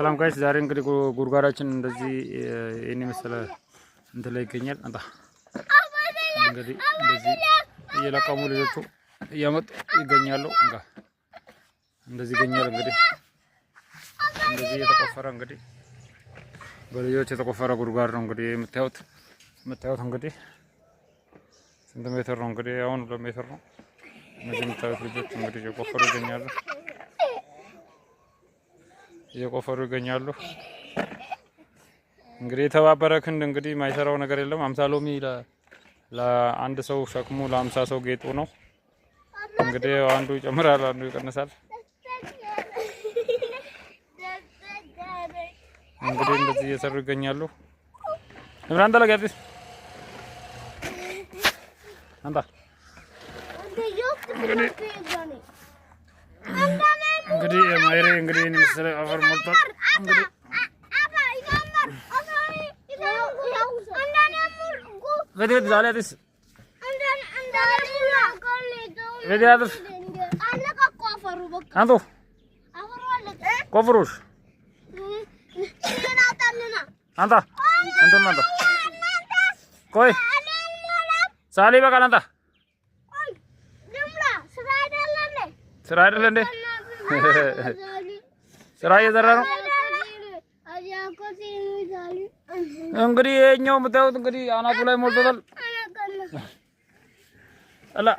ሰላም ጋይስ ዛሬ እንግዲህ ጉርጓዳችን እንደዚህ እኔ መሰለ እንት ላይ ይገኛል። አንተ እንግዲህ እንደዚህ እየለቀሙ ልጆቹ እያመጡ ይገኛሉ። እንደዚህ ይገኛል። እንግዲህ እንደዚህ የተቆፈረ እንግዲህ በልጆች የተቆፈረ ጉርጓድ ነው። እንግዲህ የምታዩት እንግዲህ ስንት ሜትር ነው? እንግዲህ አሁን 2 ሜትር ነው። እነዚህ የምታዩት ልጆች እንግዲህ እየቆፈሩ ይገኛሉ። እንግዲህ የተባበረ ክንድ እንግዲህ ማይሰራው ነገር የለም። 50 ሎሚ ለአንድ ሰው ሸክሙ ለ50 ሰው ጌጡ ነው። እንግዲህ አንዱ ይጨምራል፣ አንዱ ይቀንሳል። እንግዲህ እንደዚህ እየሰሩ ይገኛሉ። እምራን ተለጋዲስ አንተ እንግዲህ ማይሬ እንግዲህ እኔ መሰለ አፈር ሞልቷል። እንግዲህ ቪዲዮ ዛሬስ ቪዲዮ አድርስ አንተ ቆፍሩሽ አንተ ቆይ ሳሊ በቃል አንተ ስራ አይደለ እንዴ? ስራ እየዘራ ነው እንግዲህ የኛው የምታዩት እንግዲህ አናቱ ላይ ሞልቶታል። አላ